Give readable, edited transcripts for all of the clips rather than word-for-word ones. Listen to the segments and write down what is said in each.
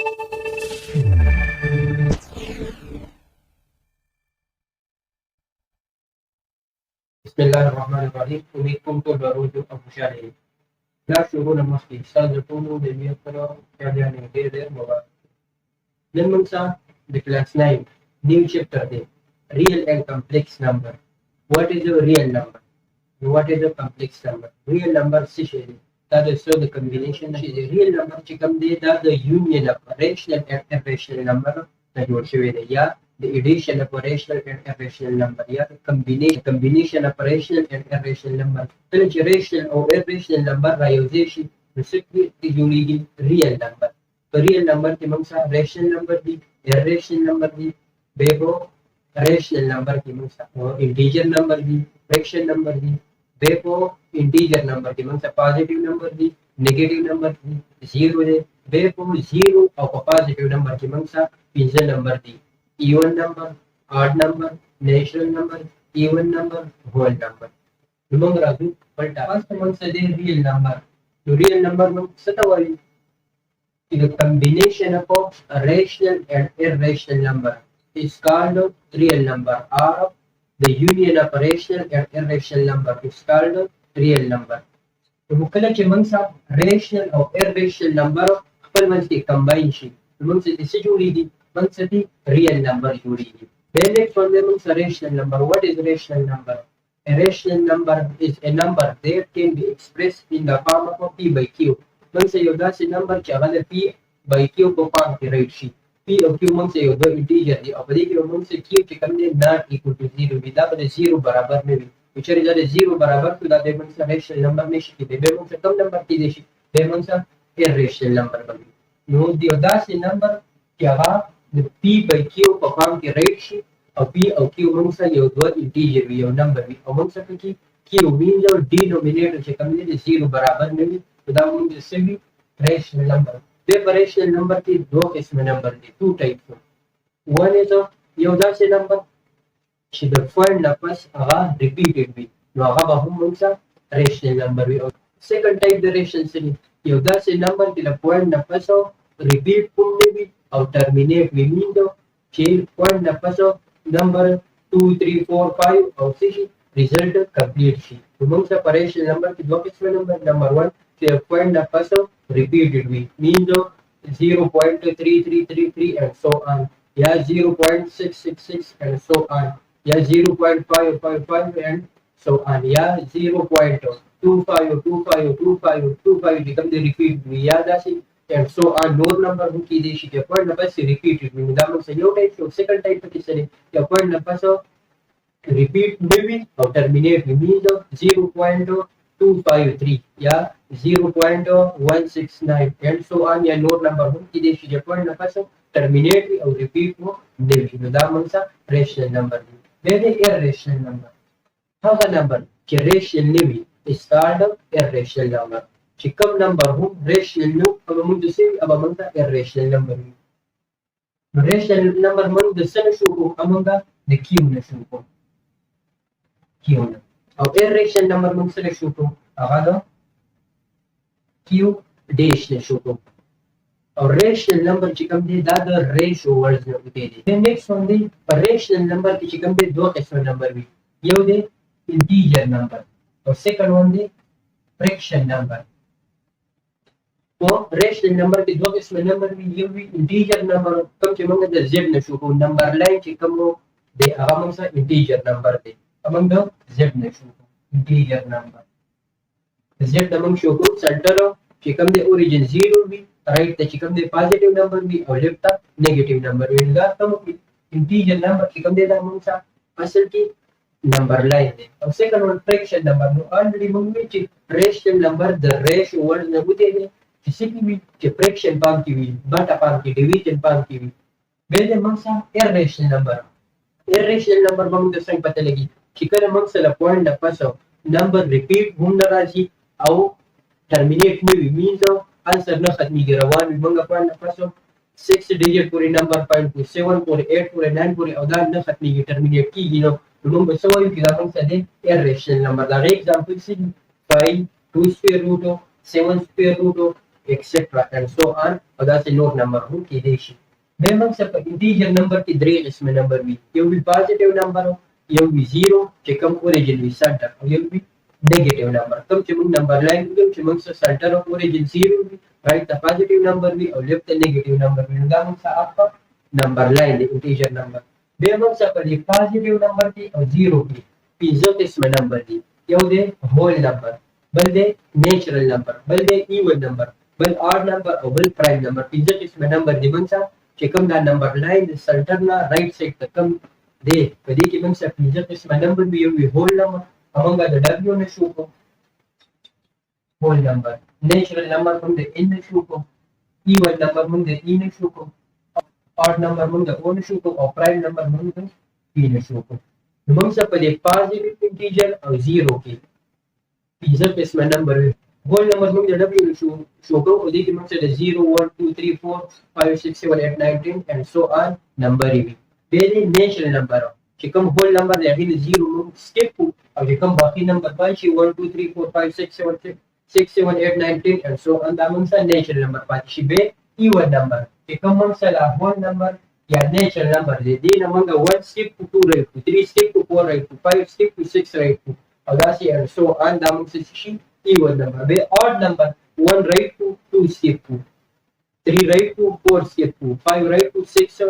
Bismillahirrahmanirrahim. उम्मीद तुमको डरो जो अब होशियार है क्या शुरू नमस्ते साजतोनो de miembro que hayan de moda Lemon the class 9 new chapter de real and complex number. What is a real number? What is a complex number? Real number is that is so the combination is a real number chikam de that the union of rational and irrational number that you show yeah the addition of a rational and irrational number yeah the combination of rational and irrational number which rational or irrational number realization basically is unique real number the real number के मंगसा rational number भी irrational number भी बेबो rational number की मंगसा और integer number भी fraction number भी बेबो integer number की मंगसा positive number भी negative number भी zero है बेबो zero और positive number की मंगसा pinzel number भी even number odd number natural number even number whole number remember अभी पलटा first मंगसा दे real number तो real number मंगसा तवाली the combination of a rational and irrational number is called real number or the union of a rational and irrational number is called real number. तो मुकल्ला के मंग साब rational और irrational number खपल मंग के combine शी मंग से इसे जोड़ी दी मंग से दी real number जोड़ी दी पहले फंडे मंग से rational number. What is rational number? A rational number is a number that can be expressed in the form of p by q. मंग से योदा से नंबर क्या वाले p by q को पांच के राइट शी p और q मंग से योदा इंटीजर दी और देखिए मंग से q के कम ने नॉट इक्वल टू 0 विदा बने 0 बराबर में भी विचार जाले 0 बराबर तो दादे मंग से रेशनल नंबर में शी के बे मंग से कम नंबर की देशी बे मंग से इररेशनल नंबर बने नो दी योदा से नंबर क्या वा p by q को पांच के राइट शी और p और q मंग से योदा इंटीजर भी और नंबर भी और मंग से की q मीन जो डिनोमिनेटर से कम ने 0 बराबर में भी उदाहरण जैसे भी रेशनल नंबर पे रेशनल नंबर की दो किस्म नंबर दी टू टाइप्स वन इज योदा से नंबर शी द फॉइंट नंबर्स आगा रिपीटेड भी नो आगा बहुम मंसा रेशनल नंबर भी और सेकंड टाइप द रेशनल से योदा से नंबर की द पॉइंट नंबर्स रिपीट पुनने भी और टर्मिनेट भी मीन दो कि पॉइंट नंबर्स नंबर 2 3 4 5 और 6 रिजल्ट कंप्लीट शी तो मंसा रेशनल नंबर की दो किस्म नंबर 1 the point numbers repeatedly mean the 0.3333 and so on yeah 0.666 and so on yeah 0.555 and so on yeah 0.252525 become the repeat yeah that's it and so on no number who की देशी के point numbers repeated mean that means yo type so second type के चले the point numbers repeat maybe or terminate mean the 0.253 yeah 0.169 and so on या note number हो कि देखिए point number से टर्मिनेट भी और रिपीट हो देवी उदाहरण सा रेशनल नंबर वेदे इररेशनल नंबर हवा नंबर कि rational navy is called irrational number कि कम नंबर हो रेशनल नो अब मुझे से अब मंगा इररेशनल नंबर रेशनल नंबर मन द सन शो को अमंगा द क्यू ने शो को क्यू ने और इररेशनल नंबर मन से शो को आगा Q dash ने शो को और रेशनल नंबर चिकम दे दादा रेशो वर्ड्स में होते हैं फिर नेक्स्ट वन दे रेशनल नंबर की चिकम दे दो किस्म नंबर भी ये दे इंटीजर नंबर और सेकंड वन दे फ्रैक्शन नंबर तो रेशनल नंबर की दो किस्म नंबर भी ये भी इंटीजर नंबर कम से मंगे दे जेड ने शो को नंबर लाइन चिकम वो दे अमंग सा इंटीजर नंबर दे अमंग दो जेड ने शो को integer number Z among shoku center चिकम दे origin 0 भी right the चिकम दे positive number भी और left the negative number will गा तो integer number चिकम दे among सा असल की number line दे और second one fraction number no already मंगे ची rational number the ratio word न बुते दे किसी भी कि fraction पाम की भी बटा पाम की division पाम की भी वेदे मंग सा irrational number मंग दे संग पता लगी चिकन मंग सा la point न पासो number repeat घूम न राजी او terminate में भी means आंसर न खत्मी गिरा वन भी मंगा पॉइंट पासो 6 डिजिट पूरे नंबर 5.7 पूरे 8 पूरे 9 पूरे अवधान न खत्मी की टर्मिनेट की गिनो नंबर सो यू की दापन से दे इररेशनल नंबर दा एग्जांपल से 5 2 square root 7 square root etc and so on او دا سه نور نمبر هم کېدای شي به موږ څه په انټیجر نمبر کې درې قسمه نمبر وي یو وی پازیټیو نمبر یو وی زیرو چې کوم اوریجن وی سنټر او یو وی نیگیټیو نمبر کوم چې موږ نمبر لاین کوم چې موږ سنټر او اوریجن زیرو وي رائټ ته پازیټیو نمبر وي او لیفت ته نیگیټیو نمبر وي دا موږ څه اپ نمبر لاین دی انټیجر نمبر به موږ څه په پازیټیو نمبر کې او زیرو کې پنځه قسمه نمبر دي یو دی هول نمبر بل دی نیچرل نمبر بل دی ایون نمبر بل آڈ نمبر او بل پرایم نمبر پنځه قسمه نمبر دي موږ چې کوم دا نمبر لاین د سنټر نه رائټ سایډ ته کوم دی په دې کې موږ څه پنځه قسمه نمبر وي یو وی هول نمبر موږ د ډبلیو نشو کو هول نمبر نیچرل نمبر موږ د ان نشو کو ایون نمبر موږ د ای نشو کو آڈ نمبر موږ د او نشو کو او پرایم نمبر موږ د پی نشو کو موږ څه په دې پازیټیو انټیجر او زیرو کې پنځه قسمه نمبر وي هول نمبر موږ د ډبلیو شو کو او دې کې موږ د 0 1 2 3 4 5 6 7 8 9 10 and so on نمبر وي به دې نیچرل نمبر چې کوم هول نمبر دی هغه 0 موږ سکیپ او چې کوم باقي نمبر پای شي 1 2 3 4 5 6 7 8 9 10 and so on دا موږ سره نیچرل نمبر پاتې شي به ایون نمبر چې کوم موږ سره هول نمبر یا نیچرل نمبر دی دې نه موږ 1 سکیپ 2 رائټ 3 سکیپ 4 رائټ 5 سکیپ 6 رائټ او دا سي and so on دا موږ څه شي even number be odd number 1 right to 2 skip to 3 right to 4 skip to 5 right to 6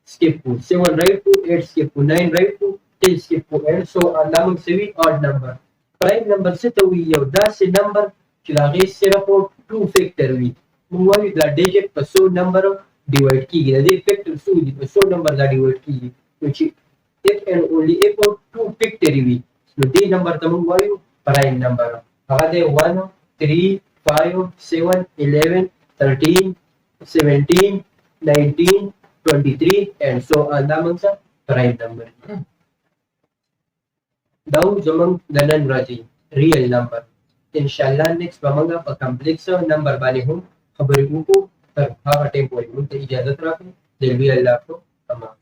skip to 7 right to 8 skip to 9 right to 10 skip to and so on دا موږ سوي odd number prime number څه ته وي یو داسې number چې هغه صرف 2 فیکټر وي موږ وایو دا ډیجټ په 100 نمبر ډیوایډ کیږي د دې فیکټر څو دي په 100 نمبر دا ډیوایډ کیږي نو چې if and only if 2 فیکټر وي نو دې نمبر ته موږ وایو prime number هغه دی 1 3 5 7 11 13 17 19 23 and so on دا موږ سره پرایم نمبر دا زموږ د نن ورځې ریل نمبر ان شاء الله نیکسټ به موږ په کمپلیکس نمبر باندې هم خبرې وکړو تر هغه ټیم پورې موږ ته اجازه راکړئ دل وی الله کو تمام